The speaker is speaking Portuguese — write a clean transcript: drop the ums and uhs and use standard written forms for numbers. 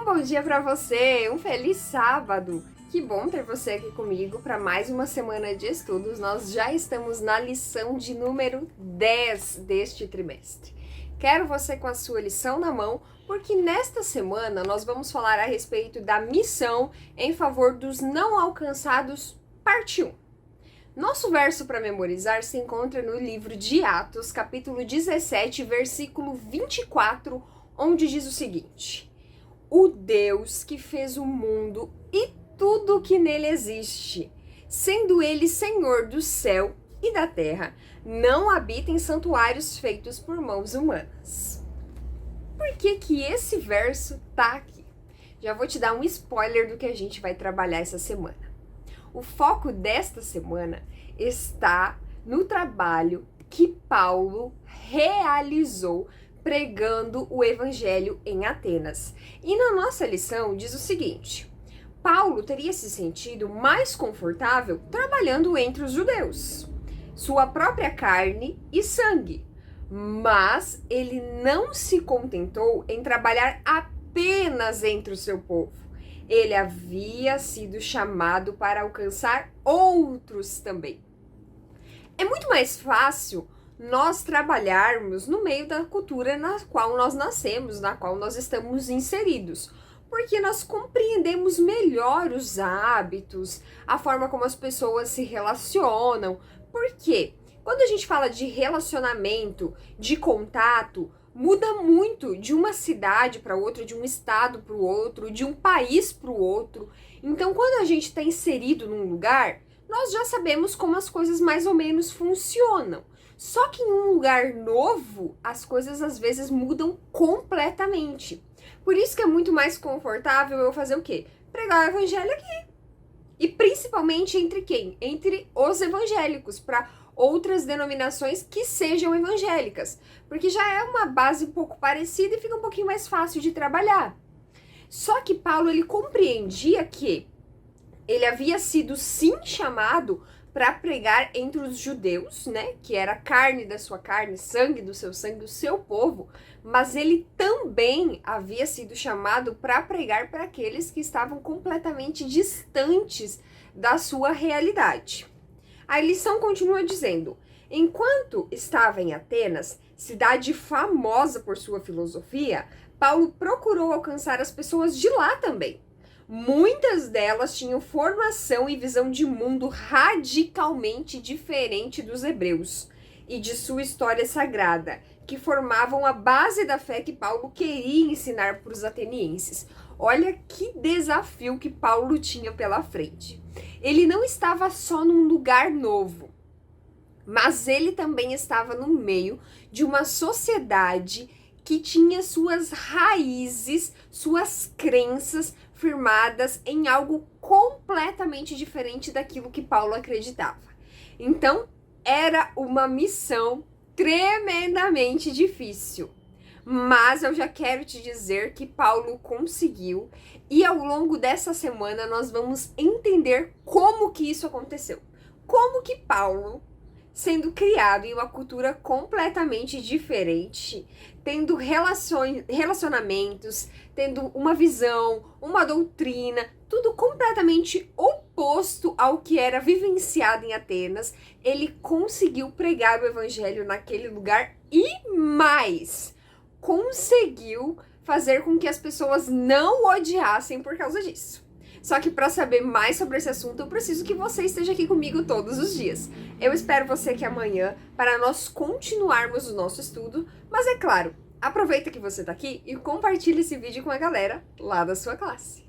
bom dia para você, um feliz sábado! Que bom ter você aqui comigo para mais uma semana de estudos. Nós já estamos na lição de número 10 deste trimestre. Quero você com a sua lição na mão, porque nesta semana nós vamos falar a respeito da missão em favor dos não alcançados, parte 1. Nosso verso para memorizar se encontra no livro de Atos, capítulo 17, versículo 24, onde diz o seguinte: O Deus que fez o mundo e tudo o que nele existe, sendo ele Senhor do céu e da terra, não habita em santuários feitos por mãos humanas. Por que esse verso tá aqui? Já vou te dar um spoiler do que a gente vai trabalhar essa semana. O foco desta semana está no trabalho que Paulo realizou pregando o evangelho em Atenas. E na nossa lição diz o seguinte: Paulo teria se sentido mais confortável trabalhando entre os judeus, sua própria carne e sangue, mas ele não se contentou em trabalhar apenas entre o seu povo. Ele havia sido chamado para alcançar outros também. É muito mais fácil nós trabalharmos no meio da cultura na qual nós nascemos, na qual nós estamos inseridos, porque nós compreendemos melhor os hábitos, a forma como as pessoas se relacionam. Por quê? Quando a gente fala de relacionamento, de contato, muda muito de uma cidade para outra, de um estado para o outro, de um país para o outro. Então, quando a gente está inserido num lugar, nós já sabemos como as coisas mais ou menos funcionam. Só que em um lugar novo, as coisas às vezes mudam completamente. Por isso que é muito mais confortável eu fazer o quê? Pregar o evangelho aqui. E principalmente entre quem? Entre os evangélicos, para outras denominações que sejam evangélicas. Porque já é uma base um pouco parecida e fica um pouquinho mais fácil de trabalhar. Só que Paulo, ele compreendia que ele havia sido sim chamado para pregar entre os judeus, né, que era carne da sua carne, sangue do seu povo, mas ele também havia sido chamado para pregar para aqueles que estavam completamente distantes da sua realidade. A lição continua dizendo: enquanto estava em Atenas, cidade famosa por sua filosofia, Paulo procurou alcançar as pessoas de lá também. Muitas delas tinham formação e visão de mundo radicalmente diferente dos hebreus e de sua história sagrada, que formavam a base da fé que Paulo queria ensinar para os atenienses. Olha que desafio que Paulo tinha pela frente. Ele não estava só num lugar novo, mas ele também estava no meio de uma sociedade que tinha suas raízes, suas crenças firmadas em algo completamente diferente daquilo que Paulo acreditava. Então, era uma missão tremendamente difícil. Mas eu já quero te dizer que Paulo conseguiu, e ao longo dessa semana nós vamos entender como que isso aconteceu. Como que Paulo, sendo criado em uma cultura completamente diferente, tendo relacionamentos, tendo uma visão, uma doutrina, tudo completamente oposto ao que era vivenciado em Atenas, ele conseguiu pregar o evangelho naquele lugar e mais, conseguiu fazer com que as pessoas não o odiassem por causa disso. Só que para saber mais sobre esse assunto, eu preciso que você esteja aqui comigo todos os dias. Eu espero você aqui amanhã para nós continuarmos o nosso estudo, mas é claro, aproveita que você está aqui e compartilhe esse vídeo com a galera lá da sua classe.